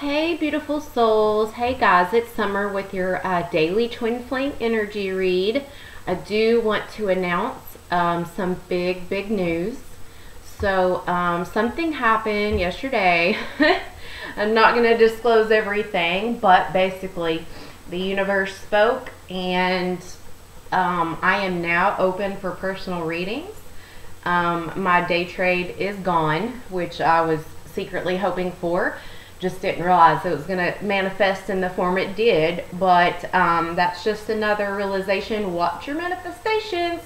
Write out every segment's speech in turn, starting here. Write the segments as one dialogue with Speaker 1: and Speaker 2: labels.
Speaker 1: Hey, beautiful souls. Hey, guys, it's Summer with your daily Twin Flame energy read. I do want to announce some big news. So, something happened yesterday. I'm not going to disclose everything, but basically, the universe spoke, and I am now open for personal readings. My day trade is gone, which I was secretly hoping for. Just didn't realize it was going to manifest in the form it did, but that's just another realization. Watch your manifestations,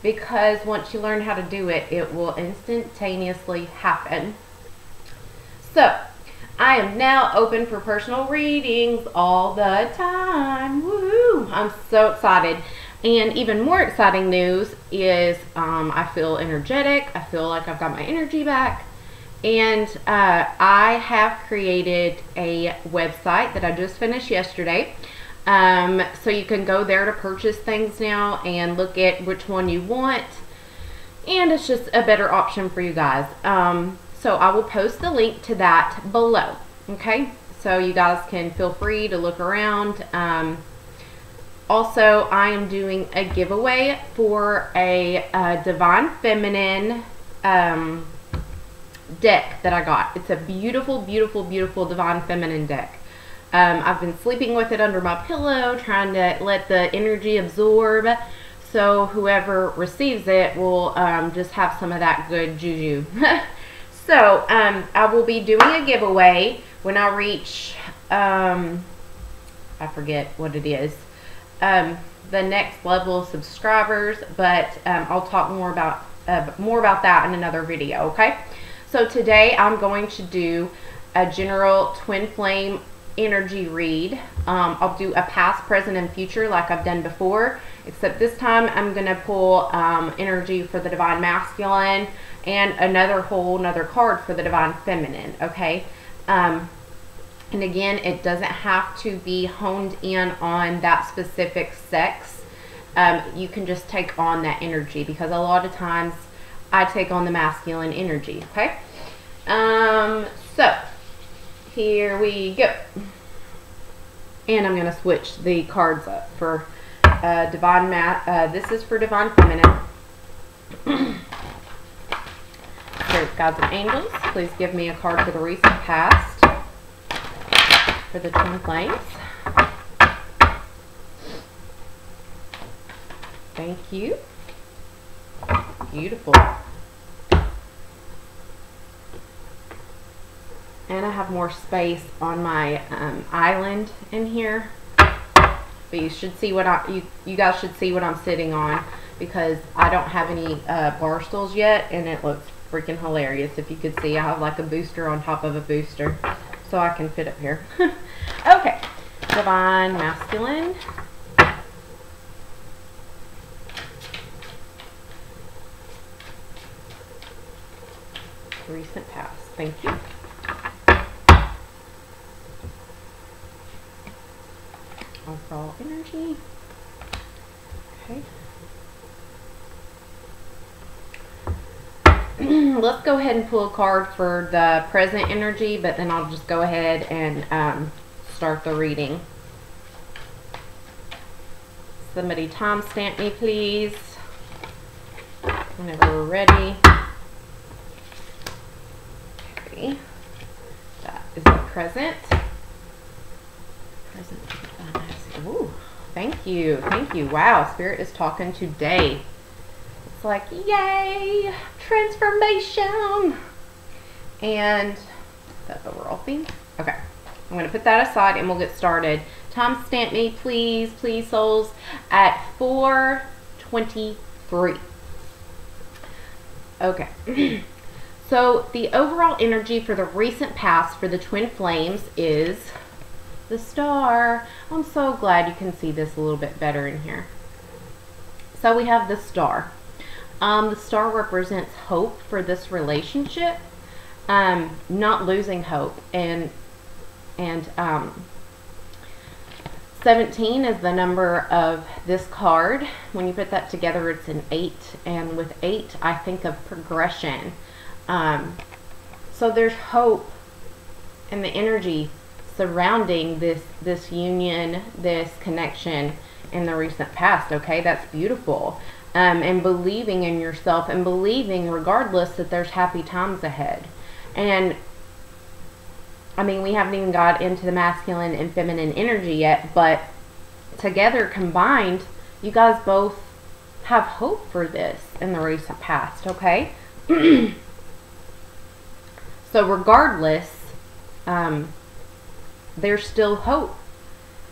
Speaker 1: because once you learn how to do it, it will instantaneously happen. So I am now open for personal readings all the time. Woohoo! I'm so excited. And even more exciting news is I feel energetic. I feel like I've got my energy back. And I have created a website that I just finished yesterday. So you can go there to purchase things now and look at which one you want. And it's just a better option for you guys. So I will post the link to that below. Okay, so you guys can feel free to look around. Also, I am doing a giveaway for a Divine Feminine deck that I got. It's a beautiful Divine Feminine deck. I've been sleeping with it under my pillow, trying to let the energy absorb, so whoever receives it will just have some of that good juju. So I will be doing a giveaway when I reach I forget what it is, the next level of subscribers, but I'll talk more about that in another video. Okay, so today I'm going to do a general Twin Flame energy read. I'll do a past, present, and future like I've done before, except this time I'm going to pull energy for the Divine Masculine and another card for the Divine Feminine. Okay, and again, it doesn't have to be honed in on that specific sex. You can just take on that energy, because a lot of times I take on the masculine energy. Okay, so here we go. And I'm going to switch the cards up for this is for Divine Feminine. Spirit, guides, and angels, please give me a card for the recent past for the Twin Flames. Thank you. Beautiful. And I have more space on my island in here, but you should see what you guys should see what I'm sitting on, because I don't have any bar stools yet, and it looks freaking hilarious. If you could see, I have like a booster on top of a booster, so I can fit up here. Okay, Divine Masculine. Recent past. Thank you. Overall energy. Okay. Let's go ahead and pull a card for the present energy, but then I'll just go ahead and start the reading. Somebody timestamp me, please, whenever we're ready. Okay. That is the present. Ooh, thank you. Thank you. Wow, Spirit is talking today. It's like, yay, transformation. And the overall theme. Okay, I'm going to put that aside and we'll get started. Timestamp me, please, souls, at 4:23. Okay. So the overall energy for the recent past for the Twin Flames is the Star. I'm so glad you can see this a little bit better in here. So we have the Star. The Star represents hope for this relationship, not losing hope, and 17 is the number of this card. When you put that together, it's an 8, and with 8 I think of progression. So there's hope and the energy surrounding this union, this connection in the recent past. Okay, that's beautiful. And believing in yourself and believing regardless that there's happy times ahead. And I mean, we haven't even got into the masculine and feminine energy yet, but together combined, you guys both have hope for this in the recent past, okay? So regardless, there's still hope.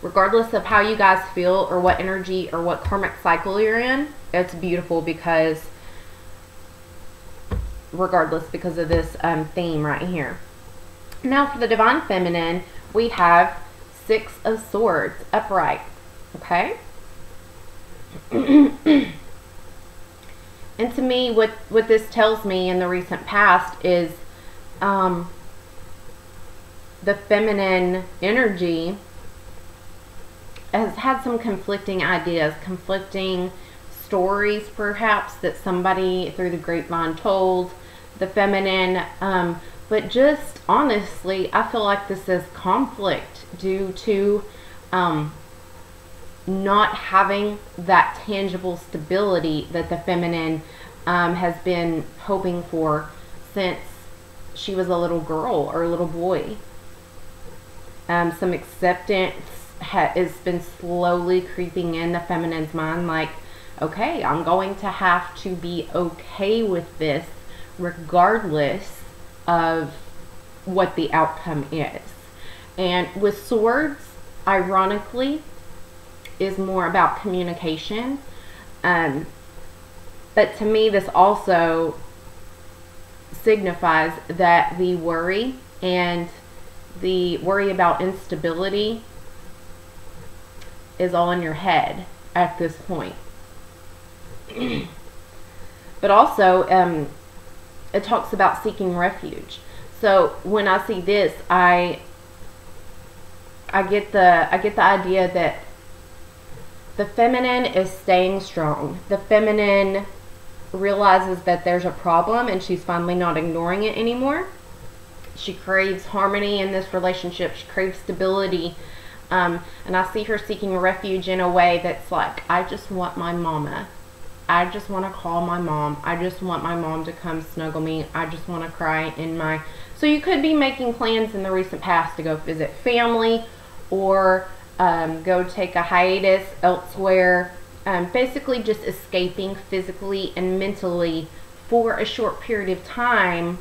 Speaker 1: Regardless of how you guys feel or what energy or what karmic cycle you're in, it's beautiful because because of this theme right here. Now for the Divine Feminine, we have Six of Swords upright. Okay? And to me, what this tells me in the recent past is the feminine energy has had some conflicting ideas, conflicting stories perhaps that somebody through the grapevine told the feminine, but just honestly, I feel like this is conflict due to not having that tangible stability that the feminine has been hoping for since she was a little girl or a little boy. Some acceptance has been slowly creeping in the feminine's mind, like, okay, I'm going to have to be okay with this regardless of what the outcome is. And with swords, ironically, is more about communication. But to me, this also signifies that the worry and the worry about instability is all in your head at this point. But also, it talks about seeking refuge. So when I see this, I get the idea that the feminine is staying strong. The feminine realizes that there's a problem and she's finally not ignoring it anymore. She craves harmony in this relationship. She craves stability. And I see her seeking refuge in a way that's like, I just want my mama. I just want to call my mom. I just want my mom to come snuggle me. I just want to cry in my... So you could be making plans in the recent past to go visit family or go take a hiatus elsewhere. Basically just escaping physically and mentally for a short period of time,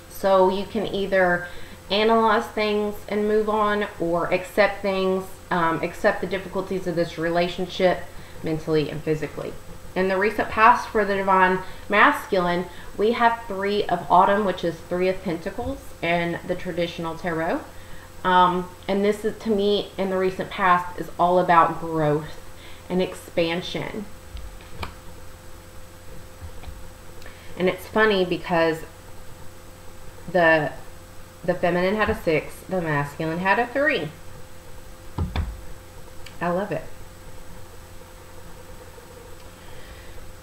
Speaker 1: so you can either analyze things and move on, or accept things, accept the difficulties of this relationship mentally and physically. In the recent past for the Divine Masculine, we have Three of Autumn, which is Three of Pentacles in the traditional tarot. And this is, to me, in the recent past, is all about growth and expansion. And it's funny because the feminine had a 6, the masculine had a 3. I love it.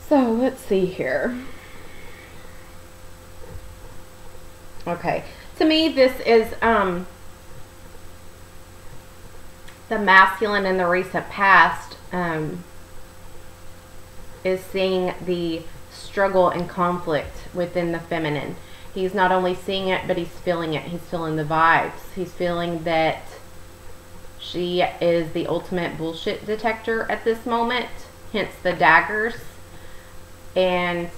Speaker 1: So let's see here. Okay, to me this is the masculine in the recent past is seeing the struggle and conflict within the feminine. He's not only seeing it, but he's feeling it. He's feeling the vibes. He's feeling that she is the ultimate bullshit detector at this moment, hence the daggers. And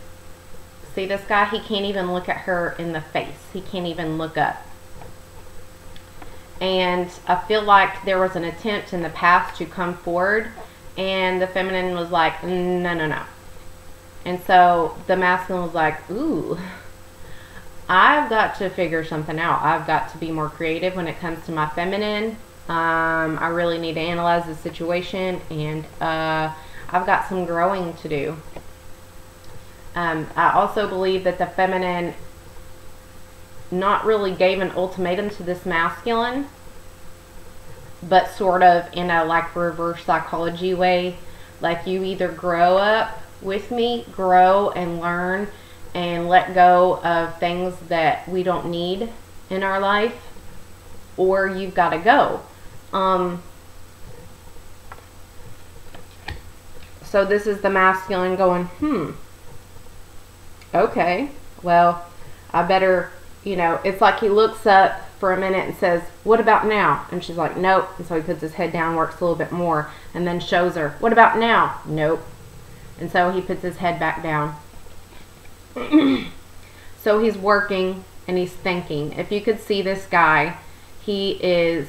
Speaker 1: see this guy, he can't even look at her in the face. He can't even look up. And I feel like there was an attempt in the past to come forward, and the feminine was like, no, no, no. And so the masculine was like, ooh, I've got to figure something out. I've got to be more creative when it comes to my feminine. I really need to analyze the situation, and I've got some growing to do. I also believe that the feminine not really gave an ultimatum to this masculine, but sort of in a like reverse psychology way. Like, you either grow up with me, grow and learn and let go of things that we don't need in our life, or you've got to go. So this is the masculine going, okay, well, I better, you know, it's like he looks up for a minute and says, what about now? And she's like, nope. And so he puts his head down, works a little bit more, and then shows her, what about now? Nope. And so he puts his head back down. So he's working and he's thinking. If you could see this guy, he is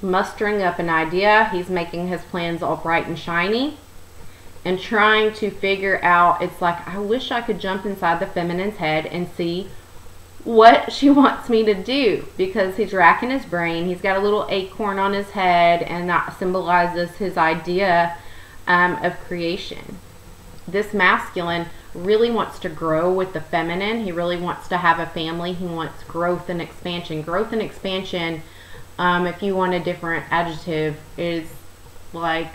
Speaker 1: mustering up an idea. He's making his plans all bright and shiny and trying to figure out, it's like, I wish I could jump inside the feminine's head and see what she wants me to do, because he's racking his brain. He's got a little acorn on his head, and that symbolizes his idea of creation. This masculine really wants to grow with the feminine. He really wants to have a family. He wants growth and expansion. Growth and expansion, if you want a different adjective, is like,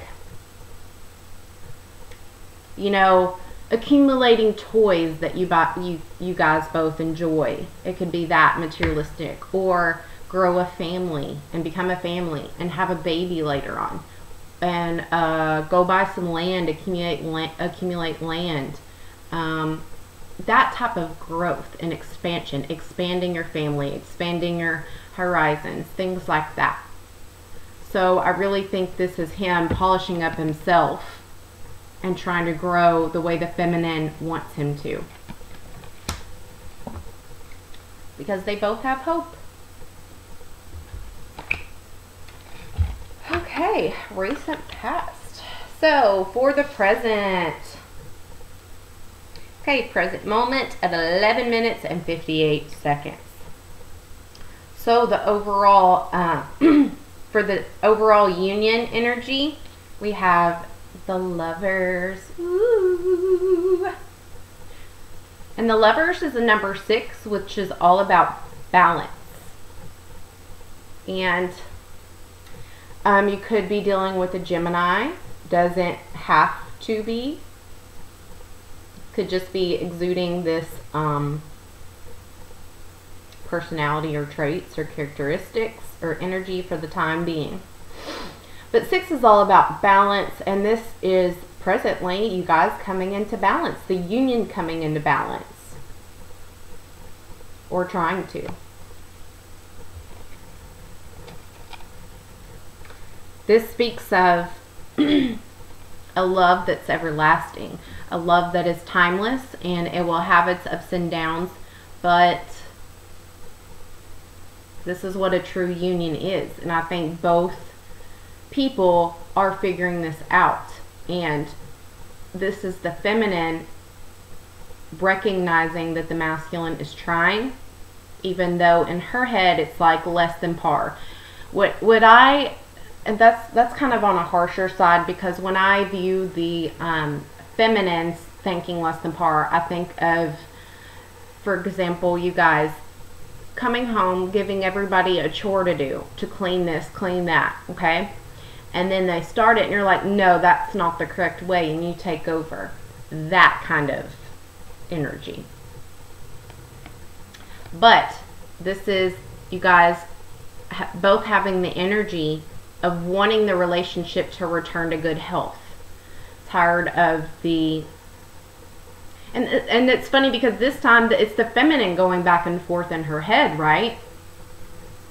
Speaker 1: you know, accumulating toys that you guys both enjoy. It could be that, materialistic, or grow a family and become a family and have a baby later on, and go buy some land, accumulate land. That type of growth and expansion, expanding your family, expanding your horizons, things like that. So I really think this is him polishing up himself and trying to grow the way the feminine wants him to, because they both have hope. Okay, recent past. So for the present. Okay, present moment at 11 minutes and 58 seconds. So the overall, for the overall union energy, we have the Lovers. Ooh. And the Lovers is a number 6, which is all about balance. And you could be dealing with a Gemini. Doesn't have to be. Could just be exuding this personality or traits or characteristics or energy for the time being. But 6 is all about balance, and this is presently you guys coming into balance, the union coming into balance, or trying to. This speaks of a love that's everlasting, a love that is timeless, and it will have its ups and downs, but this is what a true union is. And I think both people are figuring this out, and this is the feminine recognizing that the masculine is trying, even though in her head it's like less than par. And that's kind of on a harsher side, because when I view the feminines thinking less than par, I think of, for example, you guys coming home, giving everybody a chore to do, to clean this, clean that, okay? And then they start it and you're like, no, that's not the correct way, and you take over. That kind of energy. But this is you guys both having the energy of wanting the relationship to return to good health. Tired of the... And it's funny because this time it's the feminine going back and forth in her head, right?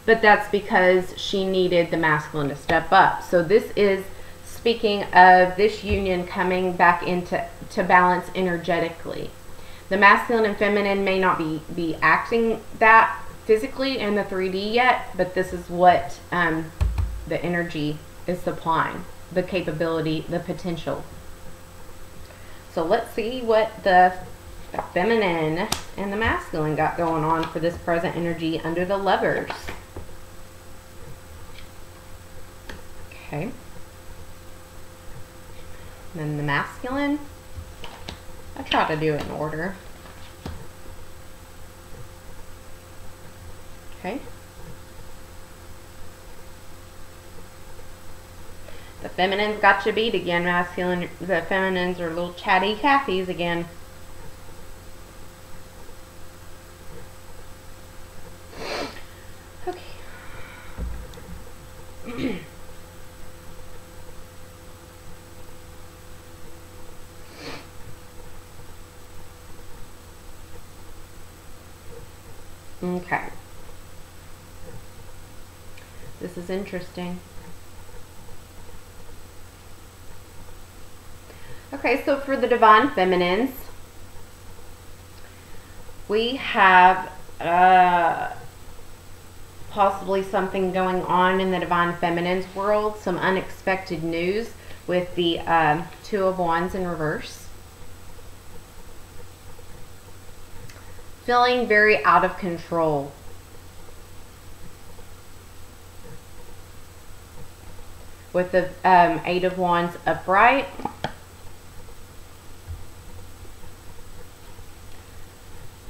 Speaker 1: But that's because she needed the masculine to step up. So this is speaking of this union coming back into balance energetically. The masculine and feminine may not be acting that physically in the 3D yet, but this is what the energy is supplying, the capability, the potential. So let's see what the feminine and the masculine got going on for this present energy under the Lovers. Okay. And then the masculine, I try to do it in order. Okay. The feminine's got you beat again, masculine. The feminines are little chatty Cathys again. Okay. Okay. This is interesting. Okay, so for the Divine Feminines, we have possibly something going on in the Divine Feminine's world, some unexpected news with the Two of Wands in reverse. Feeling very out of control. With the Eight of Wands upright.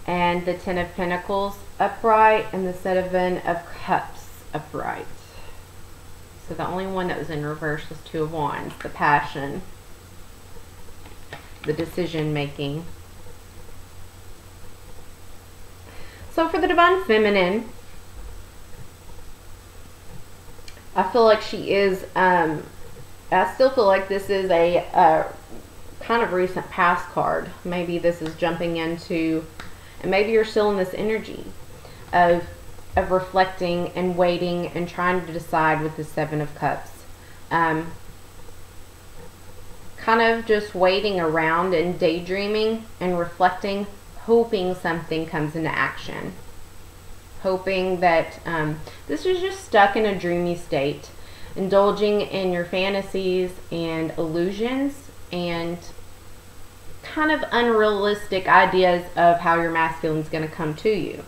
Speaker 1: And the Ten of Pentacles upright, and the Seven of Cups upright. So the only one that was in reverse was Two of Wands, the passion, the decision making. So for the Divine Feminine, I feel like she is, I still feel like this is a kind of recent past card. Maybe this is jumping into, and maybe you're still in this energy of reflecting and waiting and trying to decide with the Seven of Cups. Kind of just waiting around and daydreaming and reflecting, hoping something comes into action. Hoping that this is just stuck in a dreamy state. Indulging in your fantasies and illusions and kind of unrealistic ideas of how your masculine is going to come to you.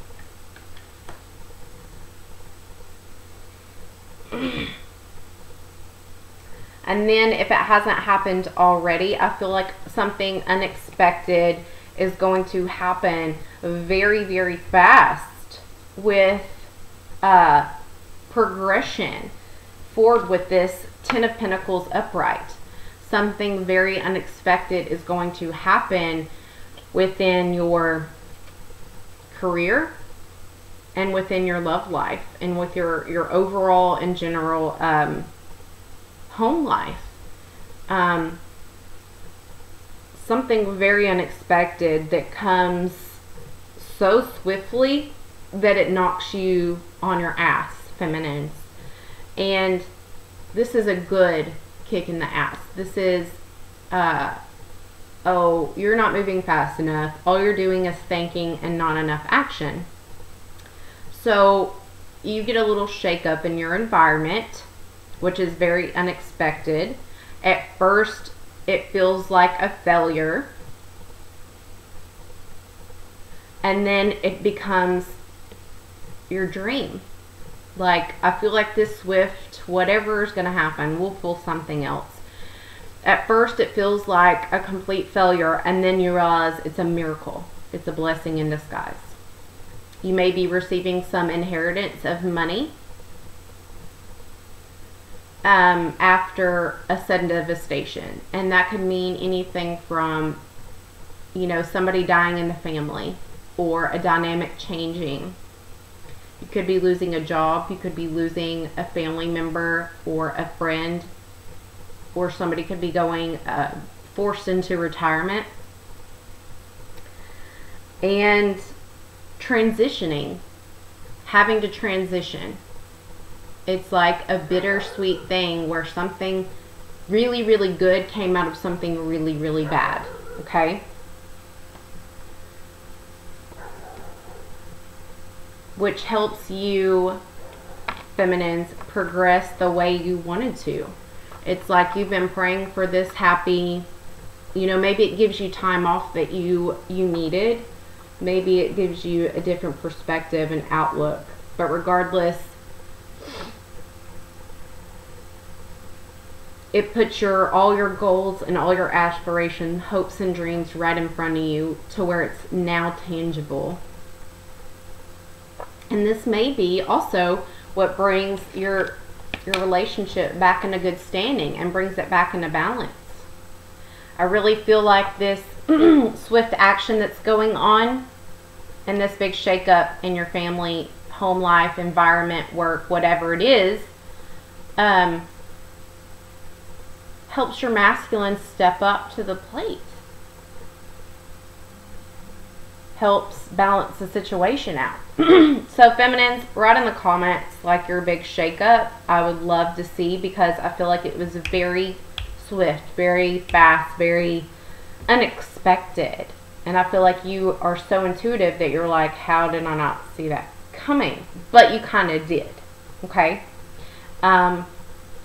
Speaker 1: And then if it hasn't happened already, I feel like something unexpected is going to happen very, very fast with progression forward with this Ten of Pentacles upright. Something very unexpected is going to happen within your career and within your love life and with your overall and general home life. Something very unexpected that comes so swiftly that it knocks you on your ass, feminines. And this is a good kick in the ass. This is, oh, you're not moving fast enough. All you're doing is thinking and not enough action. So you get a little shakeup in your environment, which is very unexpected. At first, it feels like a failure. And then it becomes your dream. Like, I feel like this swift, whatever is going to happen, will feel something else. At first, it feels like a complete failure, and then you realize it's a miracle. It's a blessing in disguise. You may be receiving some inheritance of money after a sudden devastation. And that could mean anything from, you know, somebody dying in the family or a dynamic changing. You could be losing a job. You could be losing a family member or a friend, or somebody could be going forced into retirement. And transitioning, having to transition. It's like a bittersweet thing where something really, really good came out of something really, really bad. Okay? Which helps you, feminines, progress the way you wanted to. It's like you've been praying for this happy, you know, maybe it gives you time off that you needed. Maybe it gives you a different perspective and outlook. But regardless, it puts all your goals and all your aspirations, hopes and dreams right in front of you to where it's now tangible. And this may be also what brings your relationship back in a good standing and brings it back into balance. I really feel like this swift action that's going on and this big shakeup in your family home life, environment, work, whatever it is, helps your masculine step up to the plate. Helps balance the situation out. So feminines, write in the comments like your big shakeup. I would love to see, because I feel like it was very swift, very fast, very unexpected. And I feel like you are so intuitive that you're like, how did I not see that coming? But you kind of did. Okay? And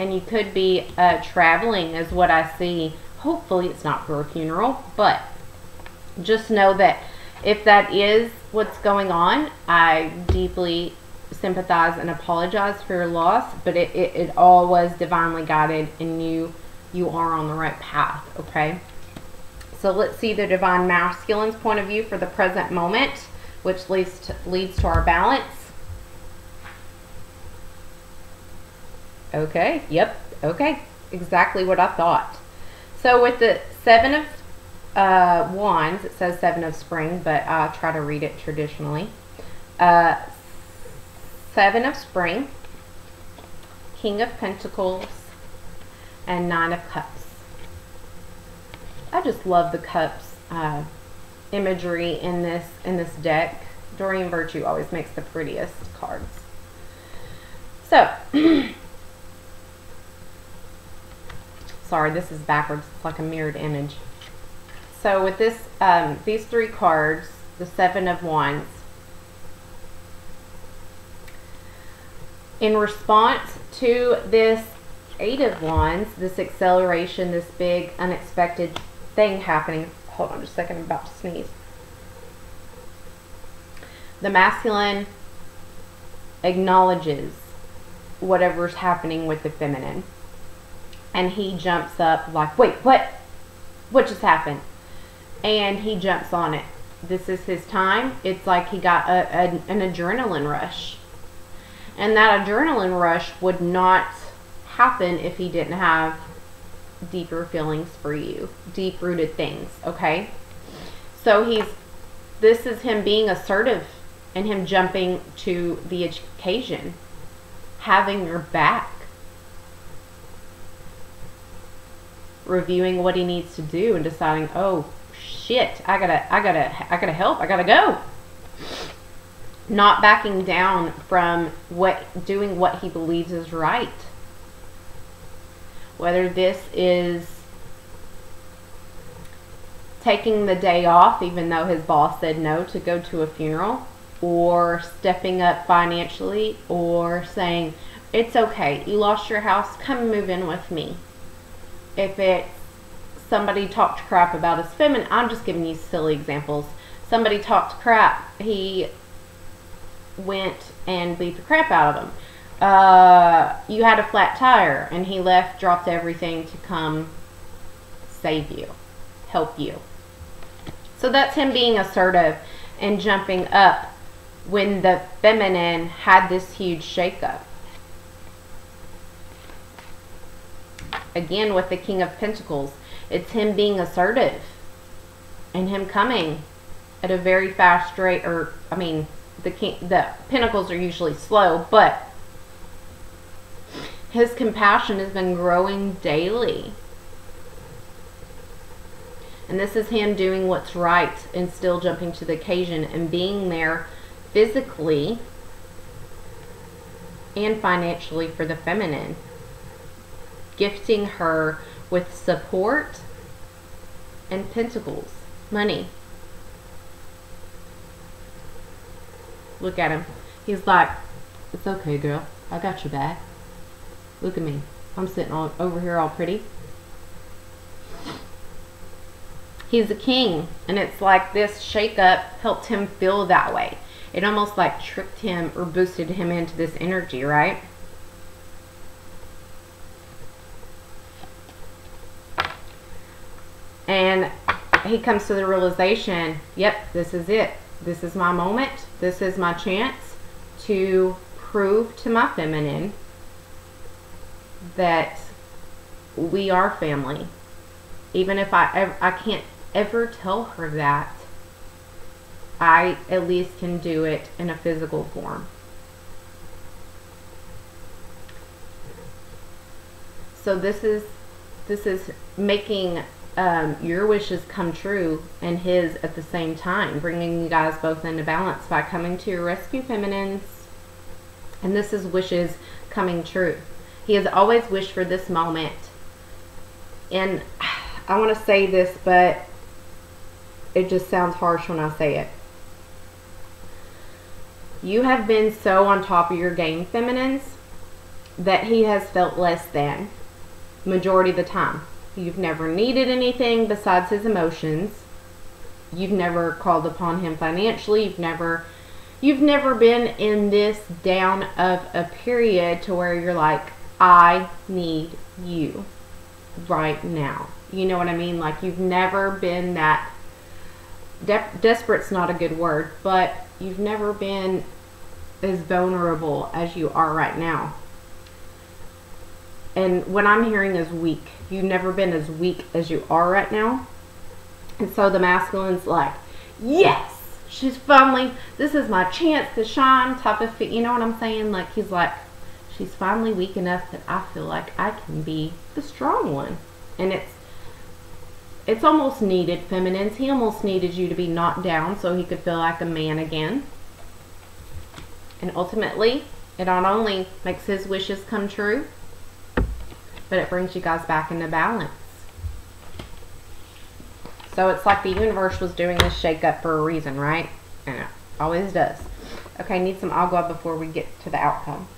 Speaker 1: you could be traveling is what I see. Hopefully it's not for a funeral, but just know that if that is what's going on, I deeply sympathize and apologize for your loss, but it all was divinely guided, and you are on the right path, okay? So let's see the divine masculine's point of view for the present moment, which leads to our balance. Okay, yep, okay, exactly what I thought. So with the Seven of Wands, it says Seven of Spring, but I try to read it traditionally. Seven of Spring, King of Pentacles, and Nine of Cups. I just love the cups imagery in this deck. Doreen Virtue always makes the prettiest cards. So, sorry, this is backwards. It's like a mirrored image. So with this, these three cards, the Seven of Wands, in response to this Eight of Wands, this acceleration, this big unexpected thing happening. Hold on just a second, I'm about to sneeze. The masculine acknowledges whatever's happening with the feminine. And he jumps up like, wait, what? What just happened? And he jumps on it. This is his time. It's like he got an adrenaline rush. And that adrenaline rush would not happen if he didn't have deeper feelings for you. Deep-rooted things, okay? So this is him being assertive and him jumping to the occasion. Having your back. Reviewing what he needs to do and deciding, oh, shit, I gotta help, I gotta go. Not backing down from doing what he believes is right. Whether this is taking the day off even though his boss said no to go to a funeral, or stepping up financially, or saying, it's okay, you lost your house, come move in with me. If it's somebody talked crap about his feminine, I'm just giving you silly examples. Somebody talked crap, he went and beat the crap out of him. You had a flat tire and he left, dropped everything to come save you, help you. So that's him being assertive and jumping up when the feminine had this huge shakeup. Again, with the King of Pentacles, it's him being assertive and him coming at a very fast rate. Or, I mean, the Pentacles are usually slow, but his compassion has been growing daily. And this is him doing what's right and still jumping to the occasion and being there physically and financially for the feminine. Gifting her with support and pentacles, money. Look at him. He's like, it's okay, girl. I got your back. Look at me. I'm sitting over here all pretty. He's a king, and it's like this shakeup helped him feel that way. It almost like tricked him or boosted him into this energy, right? And he comes to the realization, yep, this is it. This is my moment. This is my chance to prove to my feminine that we are family. Even if I can't ever tell her that, I at least can do it in a physical form. So this is making your wishes come true and his at the same time, bringing you guys both into balance by coming to your rescue, feminines. And this is wishes coming true. He has always wished for this moment. And I want to say this, but it just sounds harsh when I say it. You have been so on top of your game, feminines, that he has felt less than majority of the time. You've never needed anything besides his emotions. You've never called upon him financially. You've never been in this down of a period to where you're like, I need you right now. You know what I mean? Like, you've never been that desperate's not a good word, but you've never been as vulnerable as you are right now. And what I'm hearing is weak. You've never been as weak as you are right now. And so the masculine's like, yes, she's finally, this is my chance to shine type of fit. You know what I'm saying? Like, he's like, she's finally weak enough that I feel like I can be the strong one. And it's almost needed, feminines. He almost needed you to be knocked down so he could feel like a man again. And ultimately, it not only makes his wishes come true, but it brings you guys back into balance. So it's like the universe was doing this shake-up for a reason, right? And it always does. Okay, I need some agua before we get to the outcome.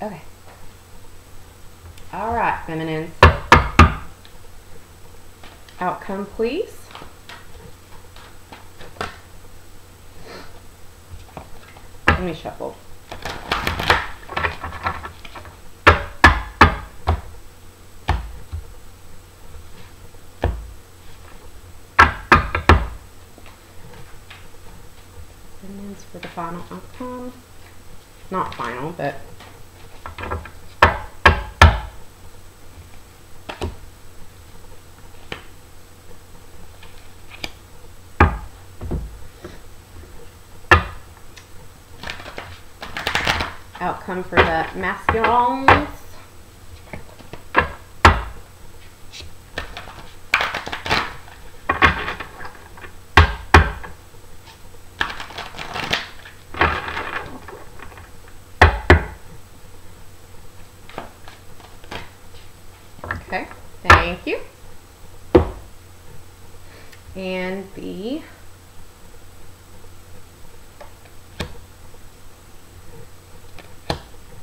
Speaker 1: Okay. All right, feminines. Outcome, please. Let me shuffle. Feminines for the final outcome. Not final, but outcome for the masculines. Okay, thank you. And the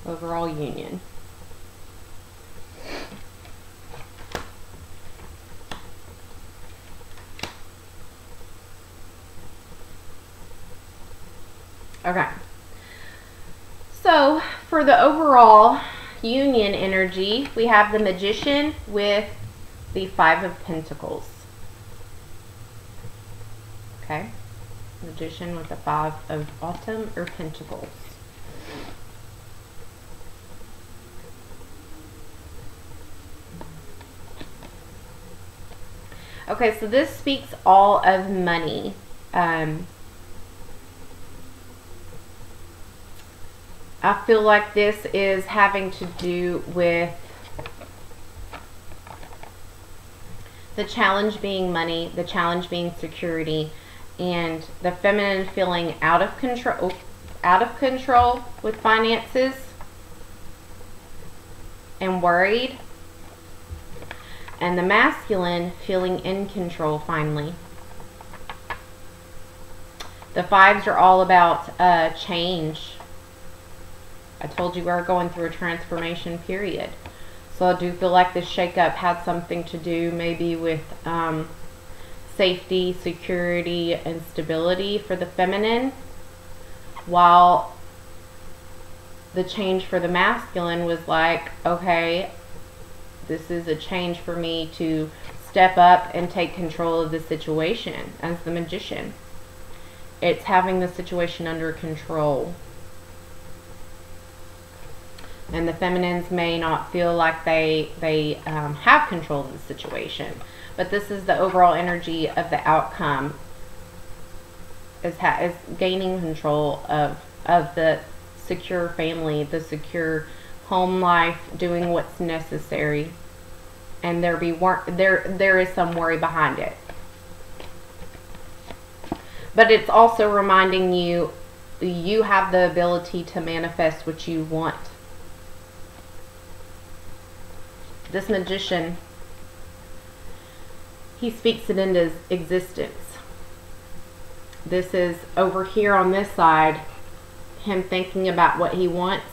Speaker 1: overall union. Okay. So for the overall union energy, we have the Magician with the Five of Pentacles. Okay. Magician with the Five of Autumn or Pentacles. Okay, so this speaks all of money. I feel like this is having to do with the challenge being money, the challenge being security, and the feminine feeling out of control with finances and worried, and the masculine feeling in control finally. The fives are all about change. I told you we're going through a transformation period. So I do feel like this shakeup had something to do maybe with safety, security, and stability for the feminine, while the change for the masculine was like, okay, this is a change for me to step up and take control of the situation as the Magician. It's having the situation under control. And the feminines may not feel like they have control of the situation. But this is the overall energy of the outcome, is gaining control of the secure family, the secure home life, doing what's necessary. And there is some worry behind it. But it's also reminding you, you have the ability to manifest what you want. This Magician, he speaks it into existence. This is over here on this side, him thinking about what he wants,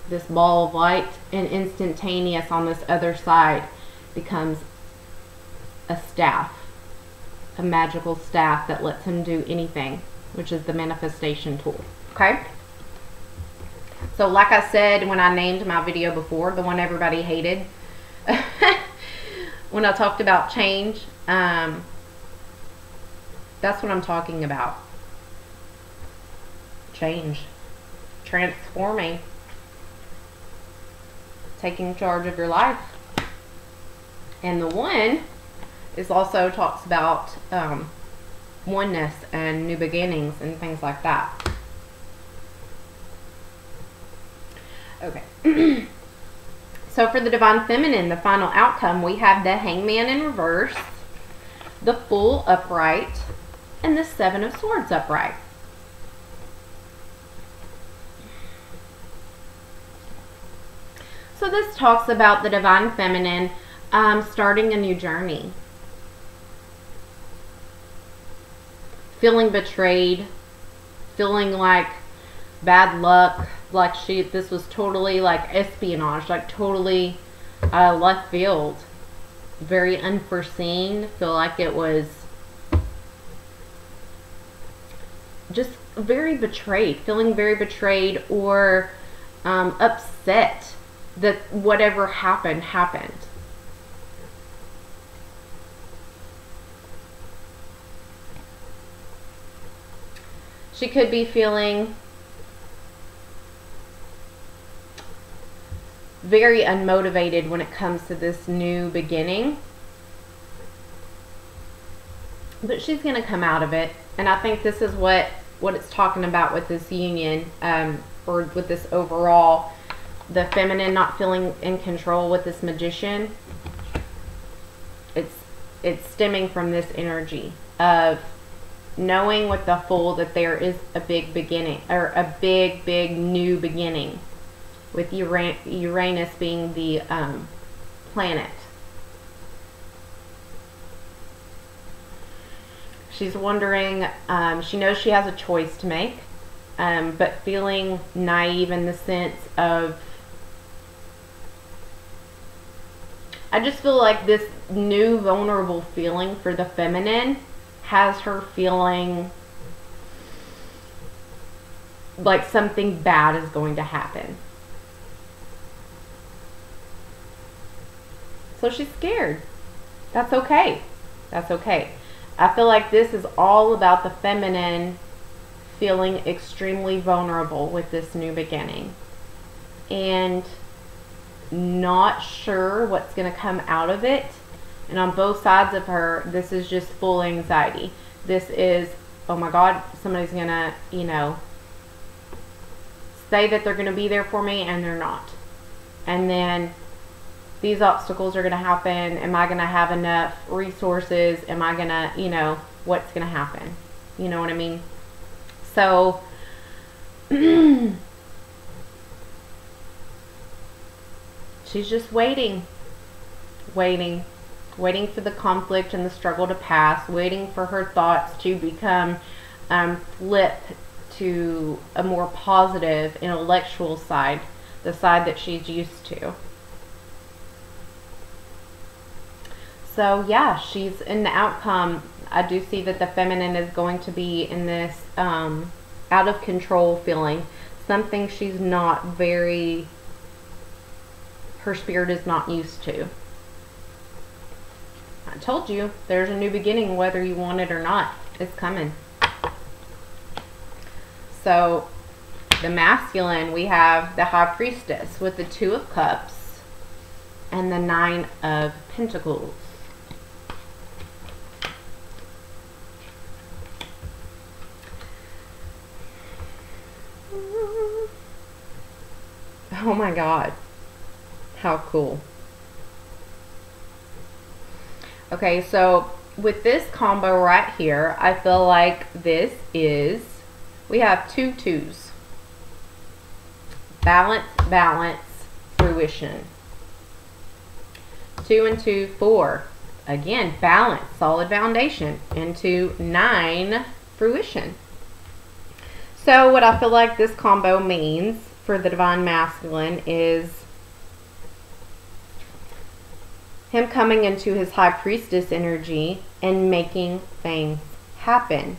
Speaker 1: this ball of light, and instantaneous on this other side becomes a staff, a magical staff that lets him do anything, which is the manifestation tool. Okay? So like I said when I named my video before, the one everybody hated, when I talked about change, that's what I'm talking about. Change. Transforming. Taking charge of your life. And the one is also talks about oneness and new beginnings and things like that. Okay. So for the Divine Feminine, the final outcome, we have the Hangman in reverse, the Fool upright, and the Seven of Swords upright. So this talks about the Divine Feminine starting a new journey. Feeling betrayed, feeling like bad luck, like this was totally like espionage, like totally left field, very unforeseen. Feel like it was just very betrayed, feeling very betrayed, or upset that whatever happened. She could be feeling very unmotivated when it comes to this new beginning. But she's going to come out of it. And I think this is what it's talking about with this union, or with this overall, the feminine not feeling in control with this Magician. It's stemming from this energy of knowing with the Fool that there is a big beginning, or a big new beginning, with Uranus being the planet. She's wondering, she knows she has a choice to make, but feeling naive in the sense of, I just feel like this new vulnerable feeling for the feminine has her feeling like something bad is going to happen. So she's scared. That's okay. That's okay. I feel like this is all about the feminine feeling extremely vulnerable with this new beginning. And not sure what's going to come out of it. And on both sides of her, this is just full anxiety. This is, oh my God, somebody's going to, you know, say that they're going to be there for me and they're not. And then these obstacles are going to happen. Am I going to have enough resources? Am I going to, you know, what's going to happen? You know what I mean? So, she's just waiting for the conflict and the struggle to pass, waiting for her thoughts to become flip to a more positive intellectual side, the side that she's used to. So yeah, she's in the outcome. I do see that the feminine is going to be in this out of control feeling, something she's not very, her spirit is not used to. I told you, there's a new beginning whether you want it or not. It's coming. So, the masculine, we have the High Priestess with the Two of Cups and the Nine of Pentacles. Oh my God. How cool. Okay, so with this combo right here, I feel like this is, we have 2 2s. Balance, balance, fruition. 2 and 2, 4. Again, balance, solid foundation. Into 9, fruition. So what I feel like this combo means for the Divine Masculine is him coming into his High Priestess energy and making things happen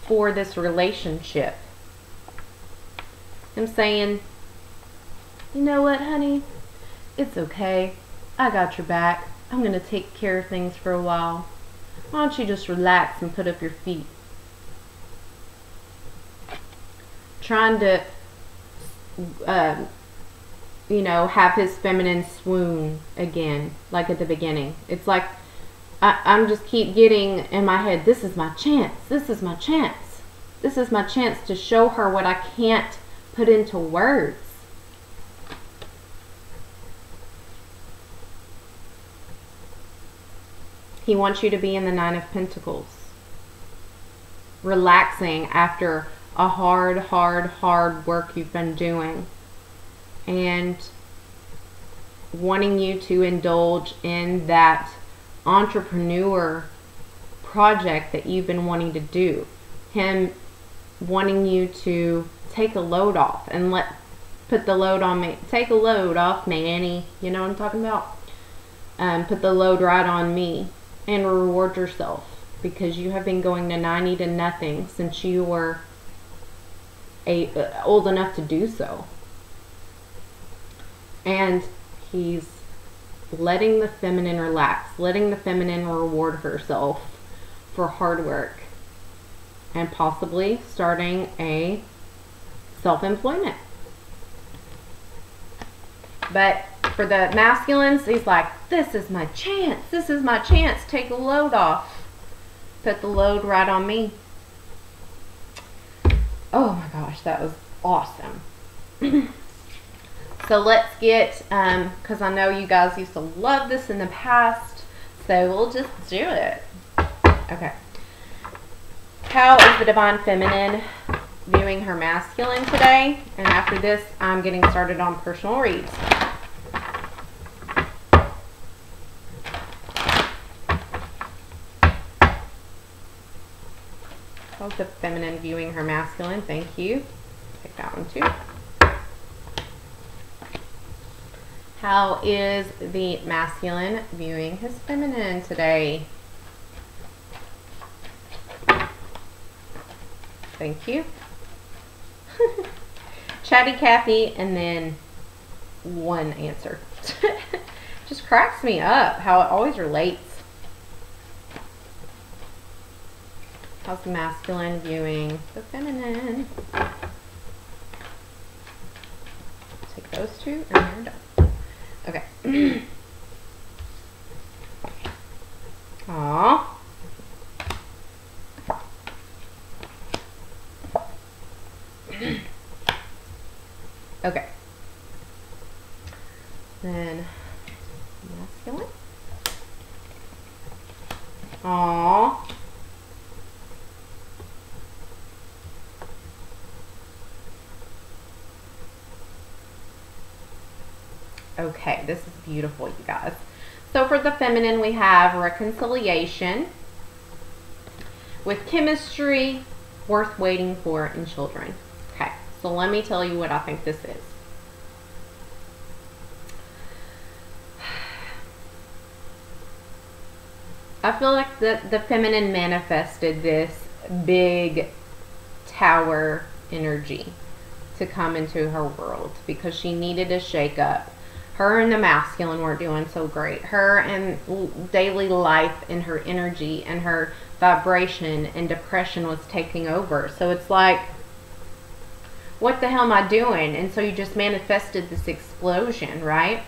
Speaker 1: for this relationship. Him saying, you know what, honey? It's okay. I got your back. I'm going to take care of things for a while. Why don't you just relax and put up your feet? Trying to, you know, have his feminine swoon again, like at the beginning. It's like, I'm just keep getting in my head, this is my chance. This is my chance. This is my chance to show her what I can't put into words. He wants you to be in the 9 of Pentacles. Relaxing after a hard work you've been doing. And wanting you to indulge in that entrepreneur project that you've been wanting to do. Him wanting you to take a load off and put the load on me. Take a load off me, Annie. You know what I'm talking about? Put the load right on me and reward yourself, because you have been going to 90 to nothing since you were old enough to do so. And he's letting the feminine relax, letting the feminine reward herself for hard work, and possibly starting a self-employment. But for the masculines, he's like, this is my chance. This is my chance. Take a load off. Put the load right on me. Oh my gosh, that was awesome. So let's get, because I know you guys used to love this in the past, so we'll just do it. Okay. How is the Divine Feminine viewing her masculine today? And after this, I'm getting started on personal reads. How's the feminine viewing her masculine? Thank you. Take that one too. How is the masculine viewing his feminine today? Thank you. Chatty Cathy, and then one answer. Just cracks me up how it always relates. How's the masculine viewing the feminine? Take those two and they're done. Okay. Aww. Okay. Then masculine. Aww. Okay, this is beautiful, you guys. So for the feminine, we have reconciliation with chemistry, worth waiting for, and children. Okay, so let me tell you what I think this is. I feel like the feminine manifested this big tower energy to come into her world because she needed a shake up. Her and the masculine weren't doing so great. Her and daily life and her energy and her vibration and depression was taking over. So it's like, what the hell am I doing? And so you just manifested this explosion, right?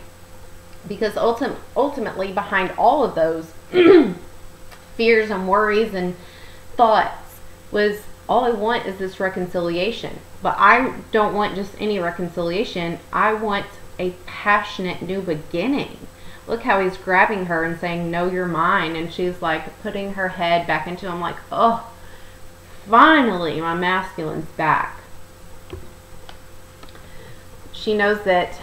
Speaker 1: Because ultimately behind all of those fears and worries and thoughts was All I want is this reconciliation. But I don't want just any reconciliation. I want a passionate new beginning. Look how he's grabbing her and saying, no, you're mine. And she's like putting her head back into him like, oh, finally my masculine's back. She knows that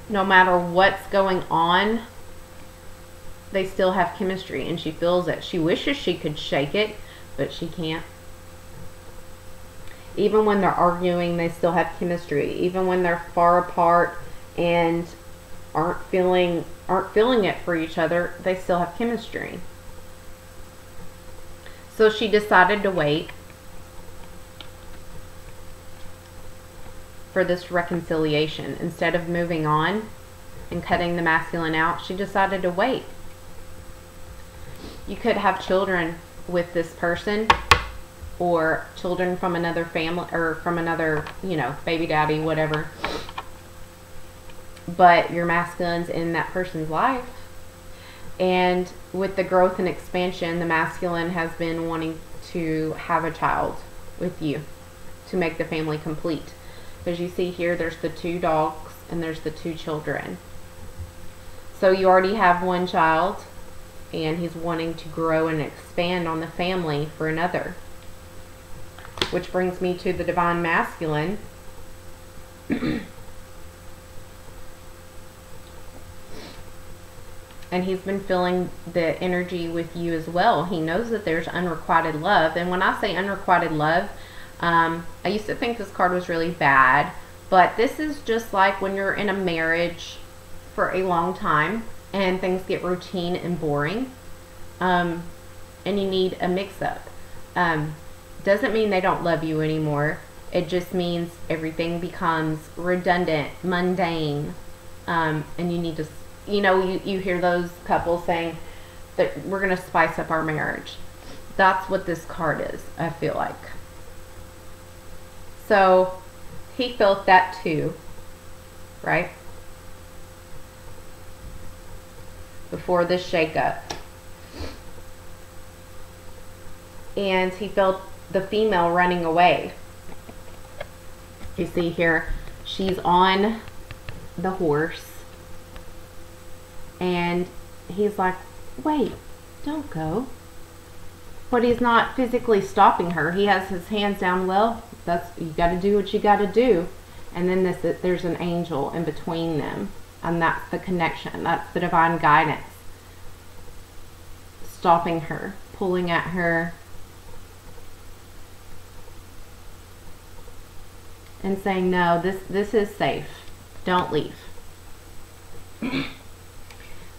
Speaker 1: no matter what's going on, they still have chemistry, and she feels it. She wishes she could shake it, but she can't. Even when they're arguing, they still have chemistry. Even when they're far apart and aren't feeling it for each other, they still have chemistry. So she decided to wait for this reconciliation. Instead of moving on and cutting the masculine out, she decided to wait. You could have children with this person, or children from another family, or from another, you know, baby daddy, whatever. But your masculine's in that person's life. And with the growth and expansion, the masculine has been wanting to have a child with you to make the family complete. Because you see here, there's the 2 dogs and there's the 2 children. So you already have 1 child, and he's wanting to grow and expand on the family for another. Which brings me to the divine masculine. And he's been feeling the energy with you as well. He knows that there's unrequited love. And when I say unrequited love, I used to think this card was really bad. But this is just like when you're in a marriage for a long time and things get routine and boring. And you need a mix-up. Doesn't mean they don't love you anymore. It just means everything becomes redundant, mundane. And you need to... You know, you hear those couples saying that we're going to spice up our marriage. That's what this card is, I feel like. So, he felt that too, right? Before this shakeup. And he felt the female running away. You see here, she's on the horse. And he's like, wait, don't go. But he's not physically stopping her. He has his hands down. Well, you got to do what you got to do. And then there's an angel in between them. And that's the connection. That's the divine guidance. Stopping her, pulling at her. And saying, no, this is safe. Don't leave.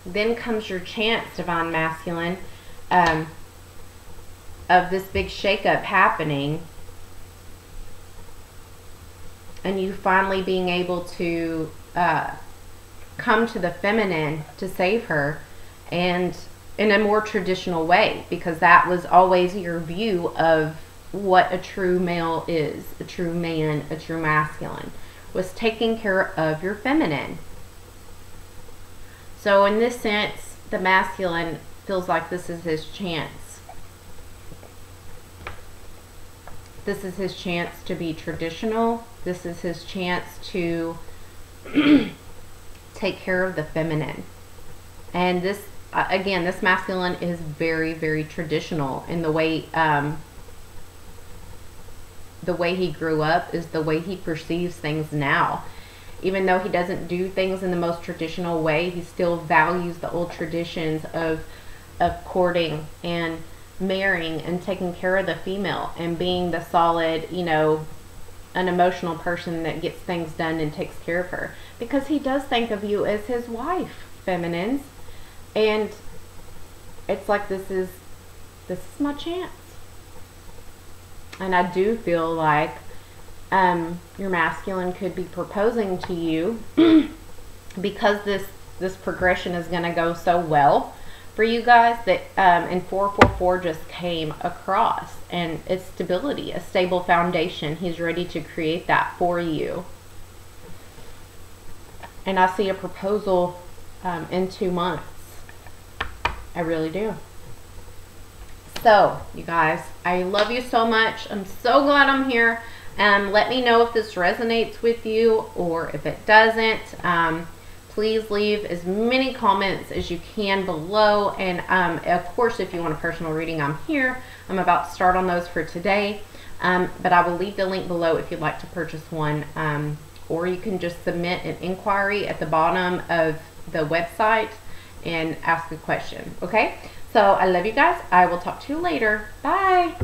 Speaker 1: Then comes your chance, divine masculine, of this big shakeup happening, and you finally being able to come to the feminine to save her, and in a more traditional way, because that was always your view of what a true male is, a true man, a true masculine, was taking care of your feminine. So in this sense, the masculine feels like this is his chance. This is his chance to be traditional. This is his chance to take care of the feminine. And this, again, this masculine is very, very traditional in the way he grew up is the way he perceives things now. Even though he doesn't do things in the most traditional way, he still values the old traditions of courting and marrying and taking care of the female and being the solid, you know, an emotional person that gets things done and takes care of her. Because he does think of you as his wife, feminines. And it's like, this is my chance. And I do feel like your masculine could be proposing to you because this progression is going to go so well for you guys that and 444 just came across, and it's stability, a stable foundation. He's ready to create that for you. And I see a proposal in 2 months. I really do. So, you guys, I love you so much. I'm so glad I'm here. Let me know if this resonates with you or if it doesn't. Please leave as many comments as you can below. And of course, if you want a personal reading, I'm here. I'm about to start on those for today. But I will leave the link below if you'd like to purchase one. Or you can just submit an inquiry at the bottom of the website and ask a question. Okay? So I love you guys. I will talk to you later. Bye.